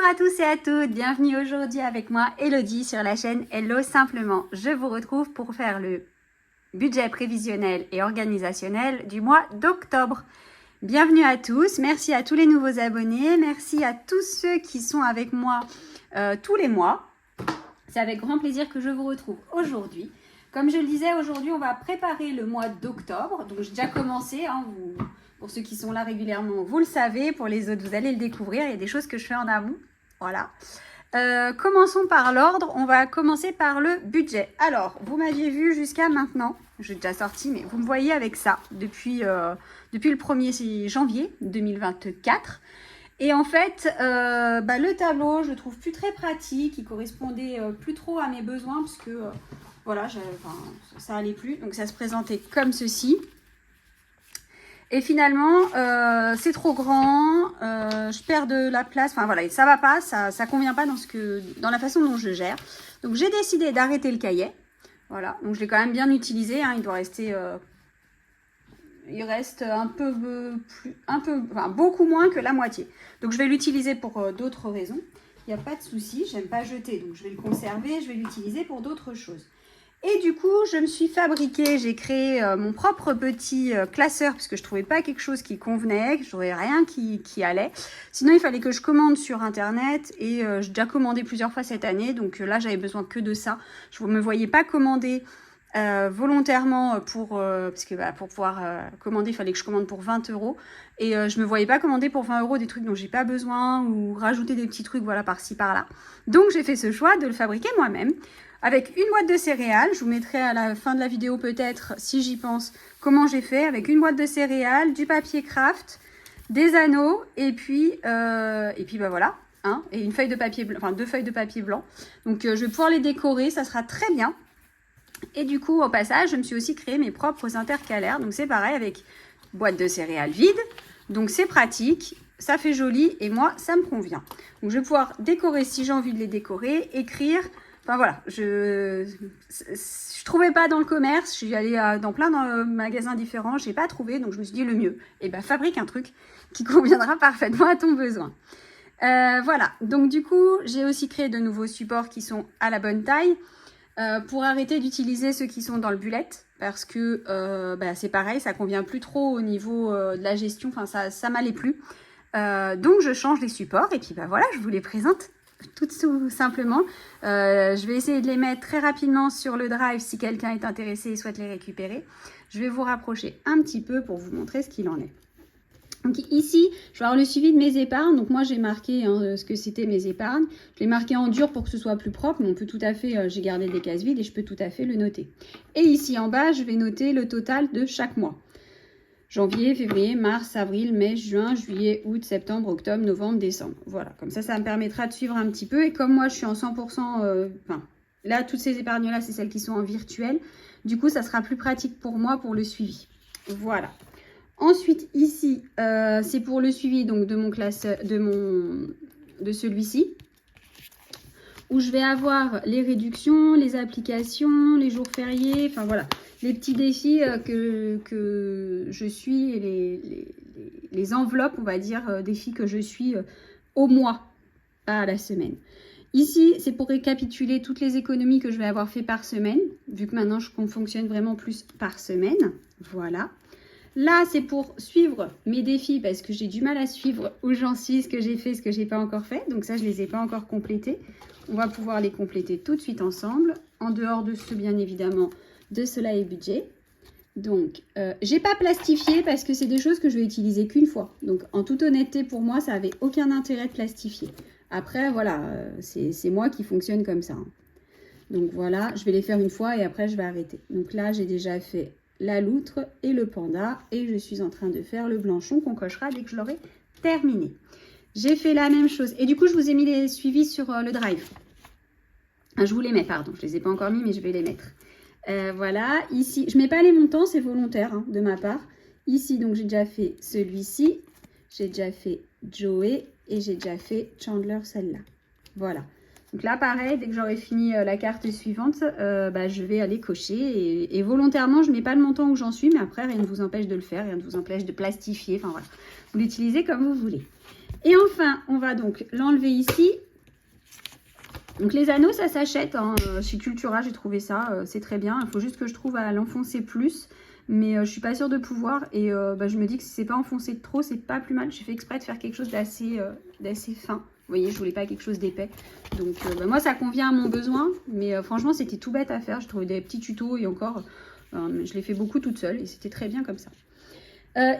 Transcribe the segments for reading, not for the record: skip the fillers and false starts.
à tous et à toutes, bienvenue aujourd'hui avec moi Elodie sur la chaîne Hello Simplement. Je vous retrouve pour faire le budget prévisionnel et organisationnel du mois d'octobre. Bienvenue à tous, merci à tous les nouveaux abonnés, merci à tous ceux qui sont avec moi tous les mois. C'est avec grand plaisir que je vous retrouve aujourd'hui. Comme je le disais, aujourd'hui on va préparer le mois d'octobre, donc j'ai déjà commencé, pour ceux qui sont là régulièrement, vous le savez. Pour les autres, vous allez le découvrir. Il y a des choses que je fais en amont. Voilà. Commençons par l'ordre. On va commencer par le budget. Alors, vous m'aviez vu jusqu'à maintenant. J'ai déjà sorti, mais vous me voyez avec ça depuis le 1er janvier 2024. Et en fait, le tableau, je le trouve plus très pratique. Il correspondait plus trop à mes besoins parce que voilà, ça allait plus. Donc, ça se présentait comme ceci. Et finalement, c'est trop grand, je perds de la place, enfin voilà, ça va pas, ça convient pas dans la façon dont je gère. Donc j'ai décidé d'arrêter le cahier, voilà, donc je l'ai quand même bien utilisé, hein, il doit rester, il reste beaucoup moins que la moitié. Donc je vais l'utiliser pour d'autres raisons, il n'y a pas de souci, j'aime pas jeter, donc je vais le conserver, je vais l'utiliser pour d'autres choses. Et du coup, je me suis fabriqué, j'ai créé mon propre petit classeur parce que je ne trouvais pas quelque chose qui convenait, que je trouvais rien qui allait. Sinon, il fallait que je commande sur Internet et j'ai déjà commandé plusieurs fois cette année. Donc là, j'avais besoin que de ça. Je ne me voyais pas commander volontairement parce que pour pouvoir commander, il fallait que je commande pour 20 €. Et je ne me voyais pas commander pour 20 € des trucs dont j'ai pas besoin ou rajouter des petits trucs voilà, par-ci, par-là. Donc, j'ai fait ce choix de le fabriquer moi-même. Avec une boîte de céréales, je vous mettrai à la fin de la vidéo peut-être, si j'y pense, comment j'ai fait. Avec une boîte de céréales, du papier craft, des anneaux, et puis voilà, hein, et une feuille de papier blanc, enfin 2 feuilles de papier blanc. Donc je vais pouvoir les décorer, ça sera très bien. Et du coup, au passage, je me suis aussi créé mes propres intercalaires. Donc c'est pareil avec boîte de céréales vide. Donc c'est pratique, ça fait joli, et moi, ça me convient. Donc je vais pouvoir décorer si j'ai envie de les décorer, écrire. Enfin voilà, je trouvais pas dans le commerce, je suis allée dans plein de magasins différents, je n'ai pas trouvé, donc je me suis dit le mieux, fabrique un truc qui conviendra parfaitement à ton besoin. Voilà, donc du coup, j'ai aussi créé de nouveaux supports qui sont à la bonne taille pour arrêter d'utiliser ceux qui sont dans le bullet, parce que c'est pareil, ça convient plus trop au niveau de la gestion, enfin ça m'allait plus. Donc je change les supports et puis voilà, je vous les présente tout simplement. Je vais essayer de les mettre très rapidement sur le drive si quelqu'un est intéressé et souhaite les récupérer. Je vais vous rapprocher un petit peu pour vous montrer ce qu'il en est. Donc ici, je vais avoir le suivi de mes épargnes. Donc moi, j'ai marqué ce que c'était mes épargnes. Je l'ai marqué en dur pour que ce soit plus propre, mais on peut tout à fait, j'ai gardé des cases vides et je peux tout à fait le noter. Et ici en bas, je vais noter le total de chaque mois. Janvier, février, mars, avril, mai, juin, juillet, août, septembre, octobre, novembre, décembre. Voilà, comme ça me permettra de suivre un petit peu. Et comme moi, je suis en 100%, là, toutes ces épargnes-là, c'est celles qui sont en virtuel. Du coup, ça sera plus pratique pour moi pour le suivi. Voilà. Ensuite, ici, c'est pour le suivi donc de mon classeur, de celui-ci, où je vais avoir les réductions, les applications, les jours fériés, enfin voilà, les petits défis que je suis et les enveloppes, on va dire, défis que je suis au mois, pas à la semaine. Ici, c'est pour récapituler toutes les économies que je vais avoir fait par semaine, vu que maintenant je fonctionne vraiment plus par semaine. Voilà. Là, c'est pour suivre mes défis parce que j'ai du mal à suivre où j'en suis, ce que j'ai fait, ce que j'ai pas encore fait. Donc ça, je les ai pas encore complétés. On va pouvoir les compléter tout de suite ensemble. En dehors de ce, bien évidemment, de cela et budget. Donc, j'ai pas plastifié parce que c'est des choses que je vais utiliser qu'une fois. Donc, en toute honnêteté, pour moi, ça avait aucun intérêt de plastifier. Après, voilà, c'est moi qui fonctionne comme ça. Hein. Donc voilà, je vais les faire une fois et après, je vais arrêter. Donc là, j'ai déjà fait la loutre et le panda et je suis en train de faire le blanchon qu'on cochera dès que je l'aurai terminé. J'ai fait la même chose et du coup je vous ai mis les suivis sur le drive. Je vous les mets, pardon, je les ai pas encore mis mais je vais les mettre. Voilà, ici, je mets pas les montants, c'est volontaire hein, de ma part. Ici donc j'ai déjà fait celui-ci, j'ai déjà fait Joey et j'ai déjà fait Chandler celle-là. Voilà. Donc là, pareil, dès que j'aurai fini la carte suivante, je vais aller cocher. Et volontairement, je ne mets pas le montant où j'en suis, mais après, rien ne vous empêche de le faire, rien ne vous empêche de plastifier. Enfin voilà, vous l'utilisez comme vous voulez. Et enfin, on va donc l'enlever ici. Donc les anneaux, ça s'achète. Hein. Chez Cultura, j'ai trouvé ça. C'est très bien. Il faut juste que je trouve à l'enfoncer plus. Mais je suis pas sûre de pouvoir. Et je me dis que si c'est pas enfoncé de trop, c'est pas plus mal. J'ai fait exprès de faire quelque chose d'assez fin. Vous voyez, je voulais pas quelque chose d'épais. Donc moi, ça convient à mon besoin. Mais franchement, c'était tout bête à faire. J'ai trouvé des petits tutos et encore, je l'ai fait beaucoup toute seule. Et c'était très bien comme ça.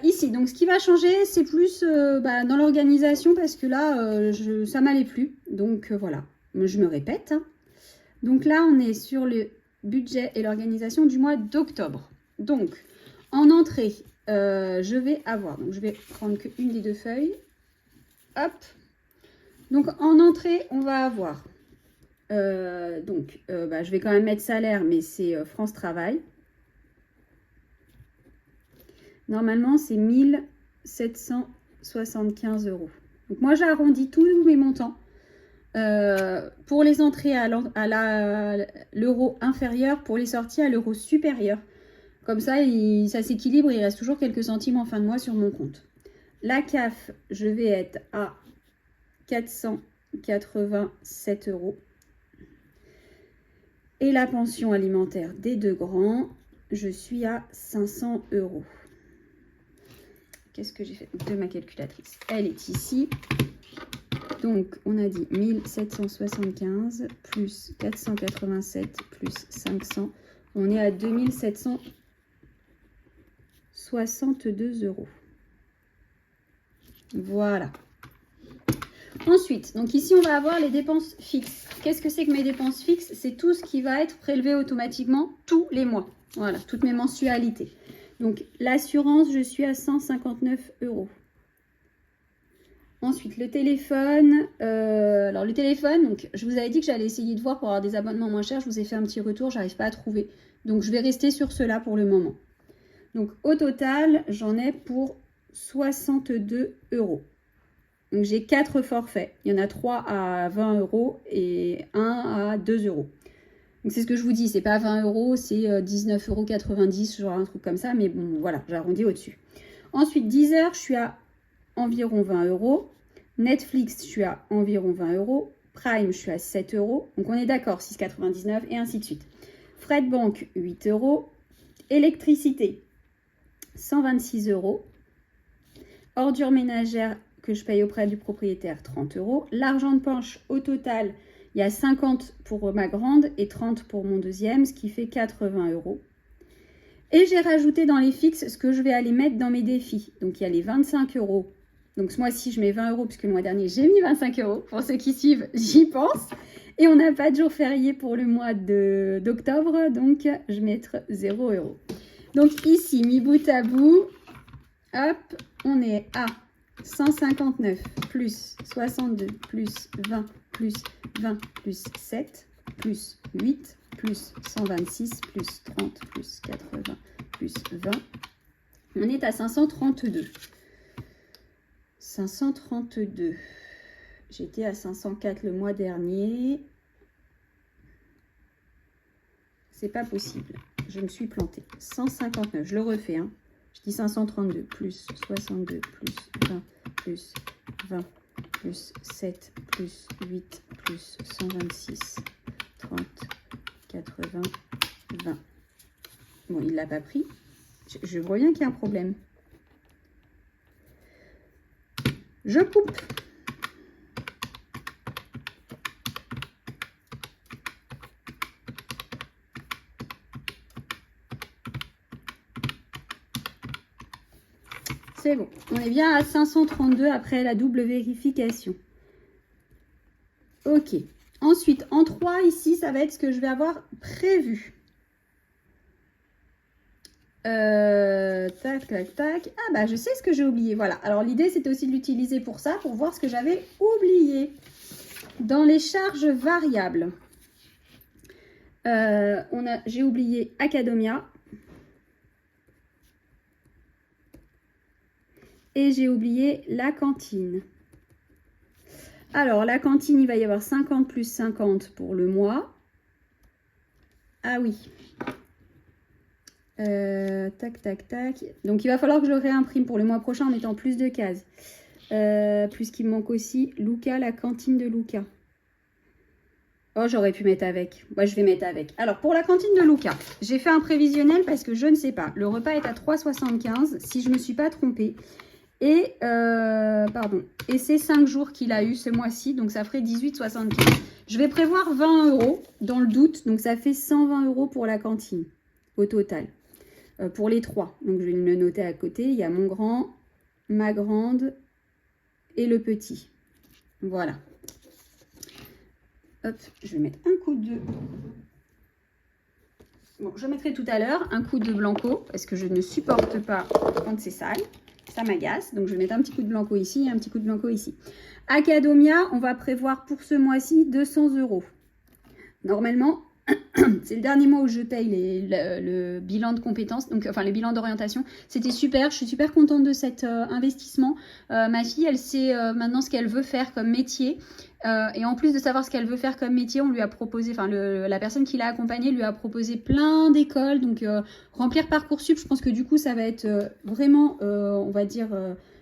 Ici, donc ce qui va changer, c'est plus dans l'organisation parce que là, ça m'allait plus. Donc voilà, je me répète. Hein. Donc là, on est sur le budget et l'organisation du mois d'octobre. Donc, en entrée, je vais avoir, donc je vais prendre qu'une des deux feuilles. Hop. Donc en entrée, on va avoir, je vais quand même mettre salaire, mais c'est France Travail. Normalement, c'est 1775 €. Donc moi, j'arrondis tous mes montants. Pour les entrées à l'euro inférieur, pour les sorties à l'euro supérieur. Comme ça, ça s'équilibre, il reste toujours quelques centimes en fin de mois sur mon compte. La CAF, je vais être à 487 €. Et la pension alimentaire des deux grands, je suis à 500 €. Qu'est-ce que j'ai fait de ma calculatrice? Elle est ici. Donc, on a dit 1775 plus 487 plus 500. On est à 2762 €. Voilà. Ensuite, donc ici, on va avoir les dépenses fixes. Qu'est-ce que c'est que mes dépenses fixes? C'est tout ce qui va être prélevé automatiquement tous les mois. Voilà, toutes mes mensualités. Donc, l'assurance, je suis à 159 €. Ensuite, le téléphone. Alors, le téléphone, donc, je vous avais dit que j'allais essayer de voir pour avoir des abonnements moins chers. Je vous ai fait un petit retour, j'arrive pas à trouver. Donc, je vais rester sur cela pour le moment. Donc, au total, j'en ai pour 62 €. Donc, j'ai 4 forfaits. Il y en a 3 à 20 € et 1 à 2 €. Donc, c'est ce que je vous dis, c'est pas 20 €, c'est 19,90 €, genre un truc comme ça. Mais bon, voilà, j'arrondis au-dessus. Ensuite, Deezer, je suis à environ 20 €. Netflix, je suis à environ 20 €. Prime, je suis à 7 €. Donc, on est d'accord, 6,99 € et ainsi de suite. Frais de banque, 8 €. Électricité, 126 €. Ordures ménagères que je paye auprès du propriétaire, 30 €. L'argent de poche, au total, il y a 50 pour ma grande et 30 pour mon deuxième, ce qui fait 80 €. Et j'ai rajouté dans les fixes ce que je vais aller mettre dans mes défis. Donc, il y a les 25 €. Donc, ce mois-ci, je mets 20 € puisque le mois dernier, j'ai mis 25 €. Pour ceux qui suivent, j'y pense. Et on n'a pas de jour férié pour le mois d'octobre. Donc, je vais mettre 0 €. Donc, ici, mis bout à bout, hop, on est à 159 plus 62 plus 20 plus 20 plus 7 plus 8 plus 126 plus 30 plus 80 plus 20. On est à 532. 532. J'étais à 504 le mois dernier. C'est pas possible. Je me suis plantée. 159. Je le refais. Hein. Je dis 532 plus 62 plus 20 plus 20 plus 7 plus 8 plus 126 30 80 20. Bon, il l'a pas pris. Je vois bien qu'il y a un problème. Je coupe. C'est bon. On est bien à 532 après la double vérification. Ok. Ensuite, en 3, ici, ça va être ce que je vais avoir prévu. Tac, tac, tac. Ah bah, je sais ce que j'ai oublié. Voilà. Alors, l'idée, c'était aussi de l'utiliser pour ça, pour voir ce que j'avais oublié. Dans les charges variables, j'ai oublié Academia. Et j'ai oublié la cantine. Alors, la cantine, il va y avoir 50 plus 50 pour le mois. Ah oui. Tac, tac, tac. Donc, il va falloir que je le réimprime pour le mois prochain en mettant plus de cases. Plus qu'il me manque aussi Luca, la cantine de Luca. Oh, j'aurais pu mettre avec. Moi, je vais mettre avec. Alors, pour la cantine de Luca, j'ai fait un prévisionnel parce que je ne sais pas. Le repas est à 3,75 si je ne me suis pas trompée. Et, et c'est 5 jours qu'il a eu ce mois-ci, donc ça ferait 18,75. Je vais prévoir 20 € dans le doute, donc ça fait 120 € pour la cantine au total. Pour les 3. Donc, je vais me le noter à côté. Il y a mon grand, ma grande et le petit. Voilà. Hop, je vais mettre un coup de... Bon, je mettrai tout à l'heure un coup de blanco parce que je ne supporte pas quand c'est sale. Ça m'agace. Donc, je vais mettre un petit coup de blanco ici et un petit coup de blanco ici. Academia, on va prévoir pour ce mois-ci 200 €. Normalement, c'est le dernier mois où je paye le bilan de compétences, donc enfin les bilans d'orientation. C'était super, je suis super contente de cet investissement. Ma fille, elle sait maintenant ce qu'elle veut faire comme métier. Et en plus de savoir ce qu'elle veut faire comme métier, on lui a proposé, enfin la personne qui l'a accompagnée lui a proposé plein d'écoles. Donc remplir Parcoursup, je pense que du coup ça va être vraiment, on va dire,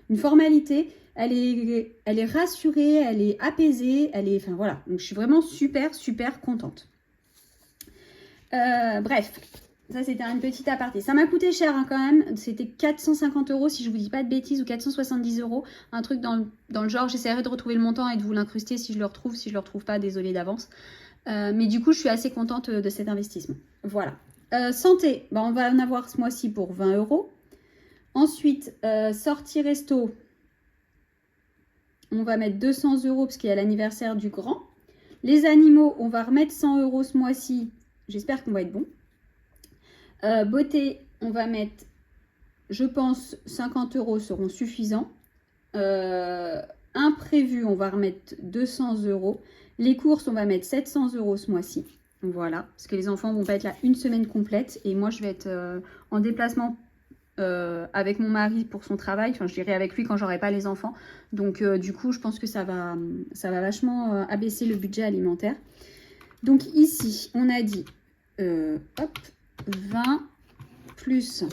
une formalité. Elle est rassurée, elle est apaisée, enfin voilà. Donc je suis vraiment super, super contente. Bref, ça c'était une petite aparté. Ça m'a coûté cher hein, quand même. C'était 450 € si je vous dis pas de bêtises ou 470 €. Un truc dans le genre. J'essaierai de retrouver le montant et de vous l'incruster si je le retrouve. Si je le retrouve pas, désolée d'avance. Mais du coup, je suis assez contente de cet investissement. Voilà. Santé, on va en avoir ce mois-ci pour 20 €. Ensuite, sortie resto. On va mettre 200 € parce qu'il y a l'anniversaire du grand. Les animaux, on va remettre 100 € ce mois-ci. J'espère qu'on va être bon. Beauté, on va mettre, je pense, 50 € seront suffisants. Imprévu, on va remettre 200 €. Les courses, on va mettre 700 € ce mois-ci. Voilà, parce que les enfants vont pas être là une semaine complète. Et moi, je vais être en déplacement avec mon mari pour son travail. Enfin, je dirais avec lui quand j'aurai pas les enfants. Donc, du coup, je pense que ça va vachement abaisser le budget alimentaire. Donc ici, on a dit hop, 20 plus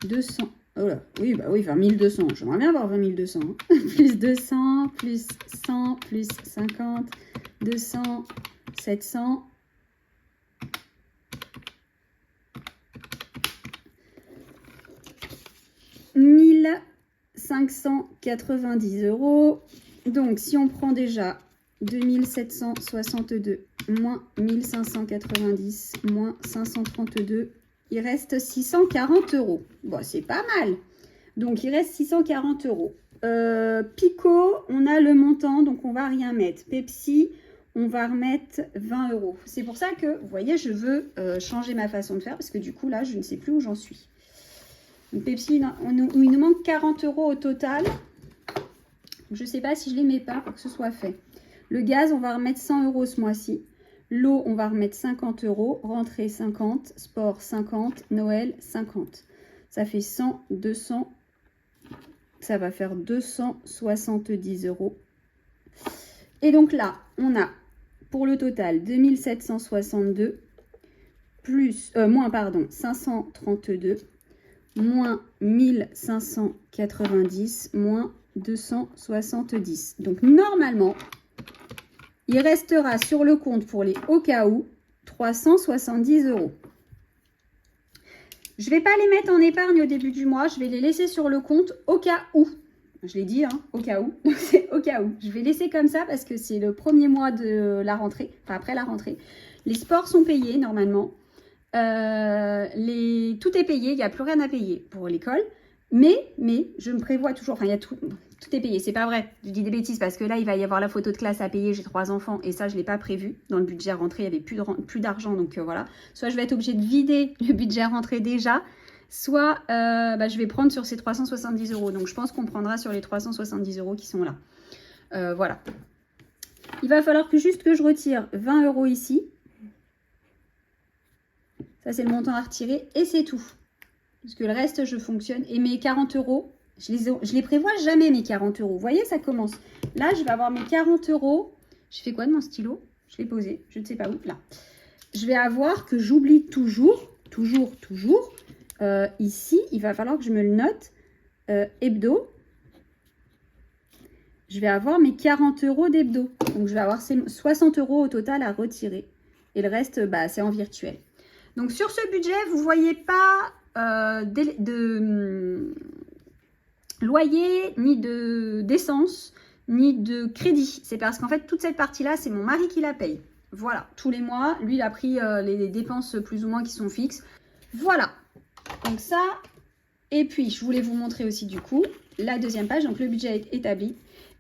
200. Oh là, oui, bah oui, 20 200. J'aimerais bien avoir 20 200. Hein. Plus 200, plus 100, plus 50, 200, 700. 1590 €. Donc, si on prend déjà 2762 moins 1590 moins 532, il reste 640 €. Bon, c'est pas mal. Donc, il reste 640 €. Pico, on a le montant, donc on va rien mettre. Pepsi, on va remettre 20 €. C'est pour ça que, vous voyez, je veux changer ma façon de faire, parce que du coup, là, je ne sais plus où j'en suis. Donc, Pepsi, il nous manque 40 € au total. Je ne sais pas si je ne les mets pas pour que ce soit fait. Le gaz, on va remettre 100 € ce mois-ci. L'eau, on va remettre 50 €. Rentrée, 50. Sport, 50. Noël, 50. Ça fait 100, 200. Ça va faire 270 €. Et donc là, on a pour le total 2762 plus, moins, pardon, 532 moins 1590 moins 270. Donc normalement, il restera sur le compte pour les au cas où 370 €. Je ne vais pas les mettre en épargne au début du mois. Je vais les laisser sur le compte au cas où. Je l'ai dit, hein, au cas où. C'est au cas où. Je vais laisser comme ça parce que c'est le premier mois de la rentrée. Enfin, après la rentrée. Les sports sont payés normalement. Tout est payé. Il n'y a plus rien à payer pour l'école. Mais je me prévois toujours. Enfin, il y a tout est payé. C'est pas vrai. Je dis des bêtises parce que là, il va y avoir la photo de classe à payer. J'ai 3 enfants et ça, je ne l'ai pas prévu. Dans le budget rentrée, il n'y avait plus d'argent. Donc voilà. Soit je vais être obligée de vider le budget rentrée déjà. Soit je vais prendre sur ces 370 €. Donc, je pense qu'on prendra sur les 370 € qui sont là. Voilà. Il va falloir juste que je retire 20 € ici. Ça, c'est le montant à retirer. Et c'est tout. Parce que le reste, je fonctionne. Et mes 40 €, je les prévois jamais, mes 40 €. Vous voyez, ça commence. Là, je vais avoir mes 40 €. Je fais quoi de mon stylo? Je l'ai posé. Je ne sais pas où. Là. Je vais avoir que j'oublie toujours. Ici, il va falloir que je me le note. Hebdo, je vais avoir mes 40 € d'hebdo. Donc, je vais avoir 60 € au total à retirer. Et le reste, bah, c'est en virtuel. Donc, sur ce budget, vous ne voyez pas de loyer, ni d'essence, ni de crédit. C'est parce qu'en fait, toute cette partie-là, c'est mon mari qui la paye. Voilà, tous les mois, lui, il a pris les dépenses plus ou moins qui sont fixes. Voilà, donc ça. Et puis, je voulais vous montrer aussi du coup la deuxième page. Donc, le budget est établi.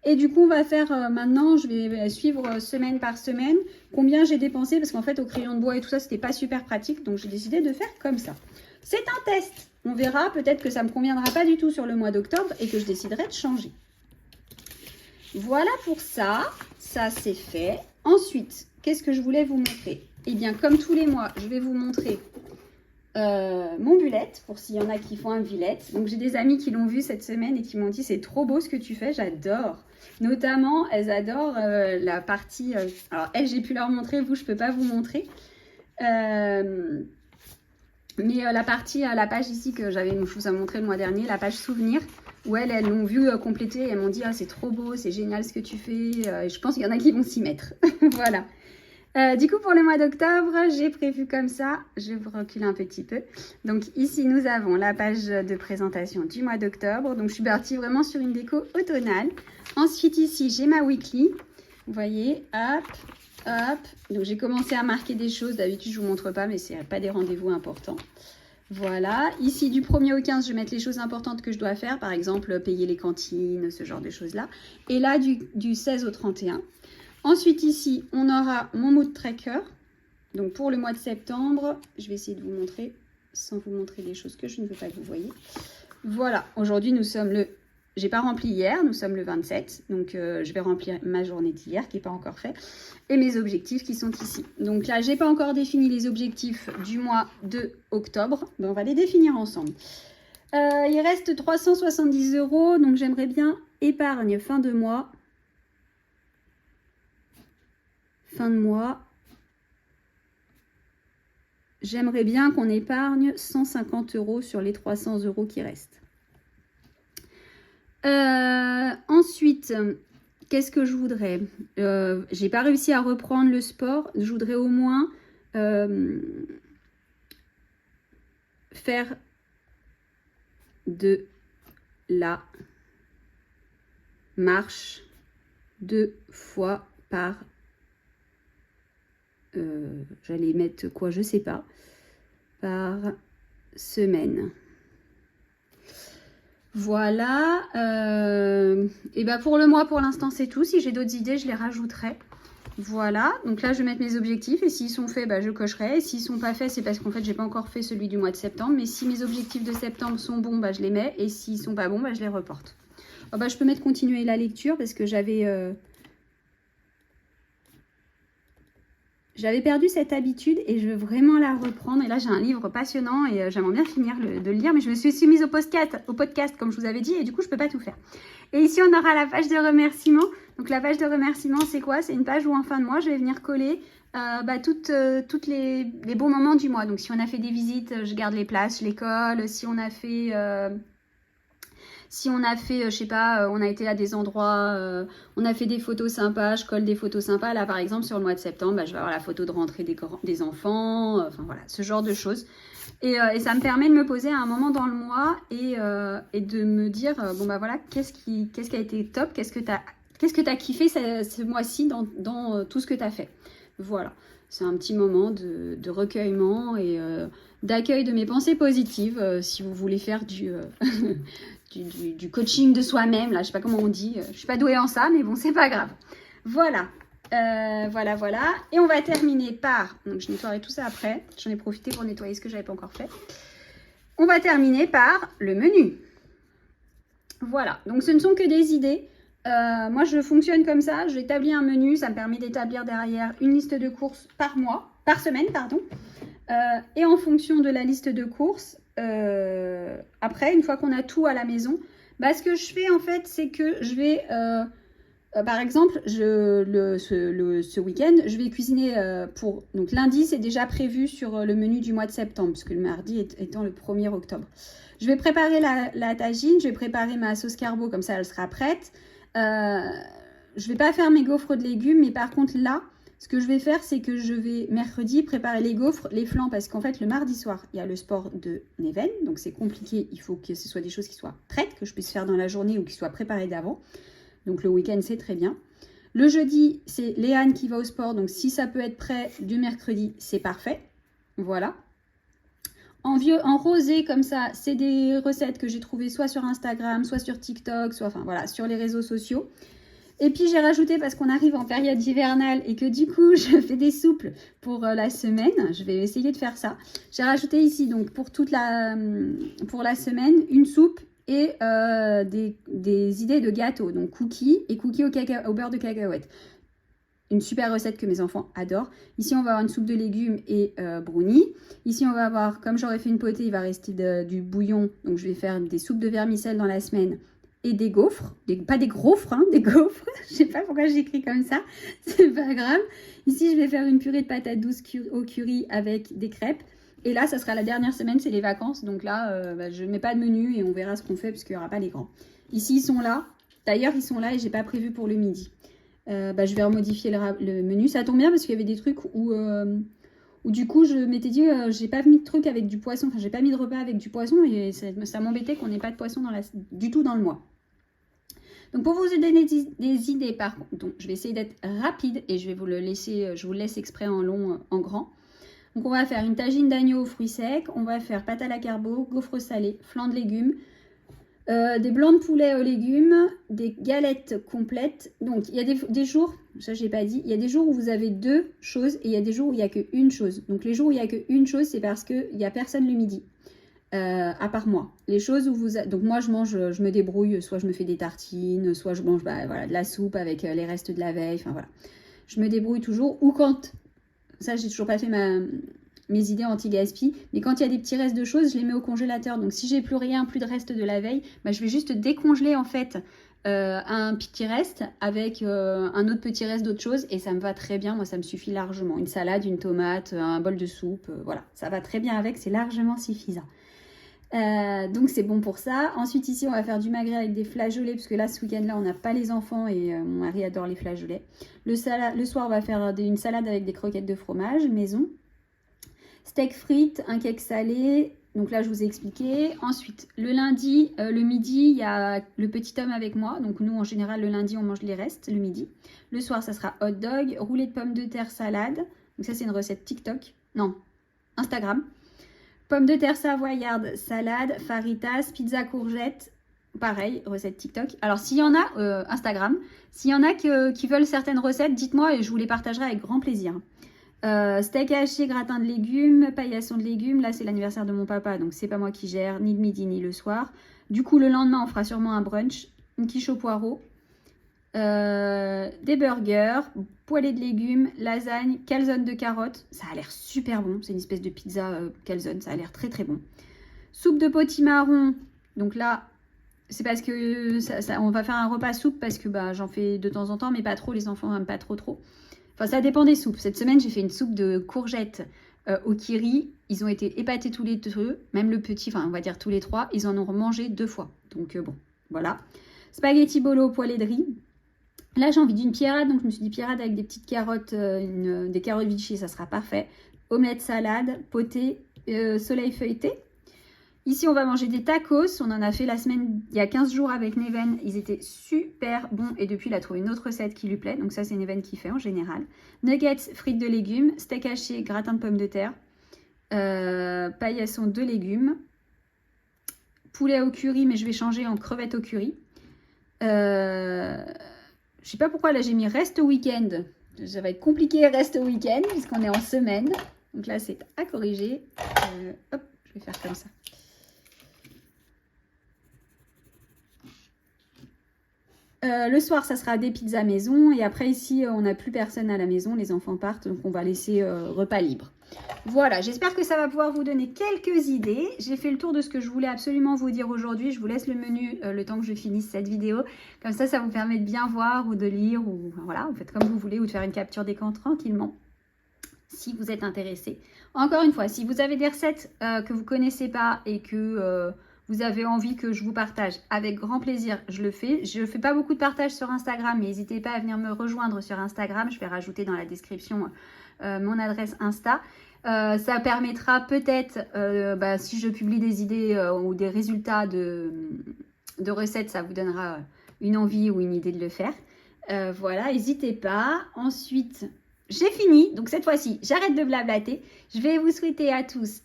Et du coup, on va faire maintenant, je vais suivre semaine par semaine combien j'ai dépensé. Parce qu'en fait, au crayon de bois et tout ça, c'était pas super pratique. Donc, j'ai décidé de faire comme ça. C'est un test. On verra, peut-être que ça ne me conviendra pas du tout sur le mois d'octobre et que je déciderai de changer. Voilà pour ça. Ça, c'est fait. Ensuite, qu'est-ce que je voulais vous montrer? Eh bien, comme tous les mois, je vais vous montrer mon bullet, pour s'il y en a qui font un bullet. Donc, j'ai des amis qui l'ont vu cette semaine et qui m'ont dit, c'est trop beau ce que tu fais, j'adore. Notamment, elles adorent la partie... alors, elles, j'ai pu leur montrer, vous, je ne peux pas vous montrer. Mais la partie, la page ici que je vous ai montré le mois dernier, la page souvenir, où elles l'ont vu compléter et elles m'ont dit, ah, c'est trop beau, c'est génial ce que tu fais. Et je pense qu'il y en a qui vont s'y mettre. Voilà. Du coup, pour le mois d'octobre, j'ai prévu comme ça. Je vais vous reculer un petit peu. Donc ici, nous avons la page de présentation du mois d'octobre. Donc, je suis partie vraiment sur une déco automnale. Ensuite, ici, j'ai ma weekly. Vous voyez, hop, hop. Donc, j'ai commencé à marquer des choses. D'habitude, je ne vous montre pas, mais ce n'est pas des rendez-vous importants. Voilà. Ici, du 1er au 15, je vais mettre les choses importantes que je dois faire. Par exemple, payer les cantines, ce genre de choses-là. Et là, du 16 au 31. Ensuite, ici, on aura mon mood tracker. Donc, pour le mois de septembre, je vais essayer de vous montrer, sans vous montrer des choses que je ne veux pas que vous voyez. Voilà, aujourd'hui, nous sommes le... J'ai pas rempli hier, nous sommes le 27. Donc, je vais remplir ma journée d'hier, qui n'est pas encore faite. Et mes objectifs qui sont ici. Donc là, j'ai pas encore défini les objectifs du mois de octobre. Mais on va les définir ensemble. Il reste 370 €. Donc, j'aimerais bien épargne fin de mois. Fin de mois, j'aimerais bien qu'on épargne 150 € sur les 300 € qui restent. Ensuite, qu'est-ce que je voudrais? J'ai pas réussi à reprendre le sport. Je voudrais au moins faire de la marche 2 fois par j'allais mettre quoi, je sais pas, par semaine. Voilà. Et ben pour le mois, pour l'instant, c'est tout. Si j'ai d'autres idées, je les rajouterai. Voilà. Donc là, je vais mettre mes objectifs. Et s'ils sont faits, bah, je cocherai. Et s'ils sont pas faits, c'est parce qu'en fait, j'ai pas encore fait celui du mois de septembre. Mais si mes objectifs de septembre sont bons, bah, je les mets. Et s'ils sont pas bons, bah, je les reporte. Oh, bah, je peux mettre continuer la lecture parce que j'avais perdu cette habitude et je veux vraiment la reprendre. Et là, j'ai un livre passionnant et j'aimerais bien finir de le lire. Mais je me suis soumise au podcast, comme je vous avais dit, et du coup, je ne peux pas tout faire. Et ici, on aura la page de remerciements. Donc, la page de remerciements, c'est quoi? C'est une page où, en fin de mois, je vais venir coller toutes les bons moments du mois. Donc, si on a fait des visites, je garde les places, je les colle. Si on a fait... je sais pas, on a été à des endroits, on a fait des photos sympas, je colle des photos sympas. Là, par exemple, sur le mois de septembre, bah, je vais avoir la photo de rentrée des enfants, enfin voilà, ce genre de choses. Et ça me permet de me poser à un moment dans le mois et de me dire, bon bah voilà, qu'est-ce qui a été top, qu'est-ce que t'as kiffé ce mois-ci dans tout ce que t'as fait. Voilà, c'est un petit moment de recueillement et d'accueil de mes pensées positives, si vous voulez faire du coaching de soi-même, là, je sais pas comment on dit, je suis pas douée en ça, mais bon, c'est pas grave. Voilà, voilà. Et on va terminer par, donc je nettoierai tout ça après, j'en ai profité pour nettoyer ce que j'avais pas encore fait. On va terminer par le menu. Voilà, donc ce ne sont que des idées. Moi, je fonctionne comme ça, j'établis un menu, ça me permet d'établir derrière une liste de courses par semaine, pardon. Et en fonction de la liste de courses, après, une fois qu'on a tout à la maison, bah, ce que je fais en fait, c'est que je vais, par exemple, ce week-end, je vais cuisiner pour... Donc lundi, c'est déjà prévu sur le menu du mois de septembre, puisque le mardi étant le 1er octobre. Je vais préparer la tagine, je vais préparer ma sauce carbo, comme ça elle sera prête. je ne vais pas faire mes gaufres de légumes, mais par contre là, ce que je vais faire, c'est que je vais mercredi préparer les gaufres, les flancs, parce qu'en fait le mardi soir, il y a le sport de Neven, donc c'est compliqué, il faut que ce soit des choses qui soient prêtes, que je puisse faire dans la journée ou qui soient préparées d'avant. Donc le week-end, c'est très bien. Le jeudi, c'est Léane qui va au sport, donc si ça peut être prêt du mercredi, c'est parfait. Voilà. En rosé comme ça, c'est des recettes que j'ai trouvées soit sur Instagram, soit sur TikTok, soit enfin voilà, sur les réseaux sociaux. Et puis j'ai rajouté, parce qu'on arrive en période hivernale et que du coup je fais des soupes pour la semaine, je vais essayer de faire ça. J'ai rajouté ici donc pour la semaine une soupe et des idées de gâteaux, donc cookies et cookies au beurre de cacahuète. Une super recette que mes enfants adorent. Ici, on va avoir une soupe de légumes et brownie. Ici, on va avoir, comme j'aurais fait une potée, il va rester du bouillon. Donc, je vais faire des soupes de vermicelle dans la semaine et des gaufres. Pas des gaufres, hein, des gaufres. Je sais pas pourquoi j'écris comme ça. C'est pas grave. Ici, je vais faire une purée de patates douces au curry avec des crêpes. Et là, ça sera la dernière semaine, c'est les vacances. Donc là, je ne mets pas de menu et on verra ce qu'on fait parce qu'il n'y aura pas les grands. Ici, ils sont là. D'ailleurs, ils sont là et j'ai pas prévu pour le midi. Je vais remodifier le menu. Ça tombe bien parce qu'il y avait des trucs où du coup je m'étais dit j'ai pas mis de truc avec du poisson, enfin j'ai pas mis de repas avec du poisson et ça m'embêtait qu'on n'ait pas de poisson du tout dans le mois. Donc pour vous donner des idées par contre, donc je vais essayer d'être rapide et je vais vous le laisser, je vous le laisse exprès en long, en grand. Donc on va faire une tagine d'agneau aux fruits secs, on va faire pâte à la carbo, gaufres salées, flan de légumes, des blancs de poulet aux légumes, des galettes complètes. Donc, il y a des jours, ça je n'ai pas dit, il y a des jours où vous avez deux choses et il y a des jours où il n'y a qu'une chose. Donc, les jours où il n'y a qu'une chose, c'est parce qu'il n'y a personne le midi, à part moi. Les choses où donc, moi, je me débrouille, soit je me fais des tartines, soit je mange voilà, de la soupe avec les restes de la veille, enfin voilà. Je me débrouille toujours, ou quand, ça j'ai toujours pas fait mes idées anti-gaspi. Mais quand il y a des petits restes de choses, je les mets au congélateur. Donc si j'ai plus rien, plus de reste de la veille, je vais juste décongeler en fait un petit reste avec un autre petit reste d'autre chose. Et ça me va très bien. Moi, ça me suffit largement. Une salade, une tomate, un bol de soupe. Voilà, ça va très bien avec. C'est largement suffisant. Donc c'est bon pour ça. Ensuite ici on va faire du magret avec des flageolets parce que là ce week-end là on n'a pas les enfants et mon mari adore les flageolets. Le soir on va faire une salade avec des croquettes de fromage maison. Steak frites, un cake salé, donc là je vous ai expliqué. Ensuite, le lundi, le midi, il y a le petit homme avec moi. Donc nous en général le lundi on mange les restes le midi. Le soir ça sera hot dog, roulé de pommes de terre salade. Donc ça c'est une recette TikTok, non, Instagram. Pommes de terre savoyarde, salade, faritas, pizza courgette. Pareil, recette TikTok. Alors s'il y en a, Instagram, s'il y en a qui veulent certaines recettes, dites-moi et je vous les partagerai avec grand plaisir. Steak haché, gratin de légumes, paillasson de légumes. Là, c'est l'anniversaire de mon papa, donc c'est pas moi qui gère, ni le midi ni le soir. Du coup, le lendemain, on fera sûrement un brunch, une quiche au poireau, des burgers, poêlée de légumes, lasagne, calzone de carottes. Ça a l'air super bon. C'est une espèce de pizza calzone. Ça a l'air très très bon. Soupe de potimarron. Donc là, c'est parce que on va faire un repas soupe parce que j'en fais de temps en temps, mais pas trop. Les enfants n'aiment pas trop. Enfin, ça dépend des soupes. Cette semaine, j'ai fait une soupe de courgettes au kiri. Ils ont été épatés tous les deux, même le petit, enfin, on va dire tous les trois. Ils en ont mangé 2 fois. Donc, bon, voilà. Spaghetti bolo poêlée de riz. Là, j'ai envie d'une pierrade. Donc, je me suis dit pierrade avec des petites carottes, des carottes Vichy, ça sera parfait. Omelette salade, potée, soleil feuilleté. Ici, on va manger des tacos. On en a fait la semaine, il y a 15 jours avec Neven. Ils étaient super bons. Et depuis, il a trouvé une autre recette qui lui plaît. Donc ça, c'est Neven qui fait en général. Nuggets, frites de légumes, steak haché, gratin de pommes de terre, paillasson de légumes, poulet au curry, mais je vais changer en crevettes au curry. Je sais pas pourquoi, là, j'ai mis reste au week-end. Ça va être compliqué, reste au week-end, puisqu'on est en semaine. Donc là, c'est à corriger. Hop, je vais faire comme ça. Le soir, ça sera des pizzas maison. Et après, ici, on n'a plus personne à la maison. Les enfants partent, donc on va laisser repas libre. Voilà, j'espère que ça va pouvoir vous donner quelques idées. J'ai fait le tour de ce que je voulais absolument vous dire aujourd'hui. Je vous laisse le menu le temps que je finisse cette vidéo. Comme ça vous permet de bien voir ou de lire. Ou voilà, vous faites comme vous voulez ou de faire une capture d'écran tranquillement. Si vous êtes intéressé. Encore une fois, si vous avez des recettes que vous ne connaissez pas et que... vous avez envie que je vous partage, avec grand plaisir, je le fais. Je ne fais pas beaucoup de partage sur Instagram, mais n'hésitez pas à venir me rejoindre sur Instagram. Je vais rajouter dans la description mon adresse Insta. Ça permettra peut-être, si je publie des idées ou des résultats de recettes, ça vous donnera une envie ou une idée de le faire. Voilà, n'hésitez pas. Ensuite, j'ai fini. Donc cette fois-ci, j'arrête de blablater. Je vais vous souhaiter à tous,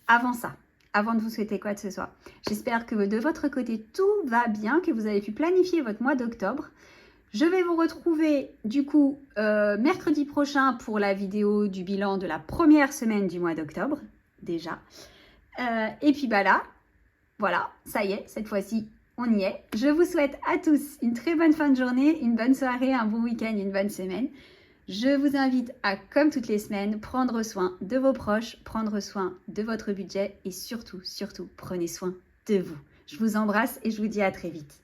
avant de vous souhaiter quoi que ce soit, j'espère que de votre côté, tout va bien, que vous avez pu planifier votre mois d'octobre. Je vais vous retrouver du coup mercredi prochain pour la vidéo du bilan de la première semaine du mois d'octobre, déjà. Et puis là, voilà, ça y est, cette fois-ci, on y est. Je vous souhaite à tous une très bonne fin de journée, une bonne soirée, un bon week-end, une bonne semaine. Je vous invite à, comme toutes les semaines, prendre soin de vos proches, prendre soin de votre budget et surtout, prenez soin de vous. Je vous embrasse et je vous dis à très vite.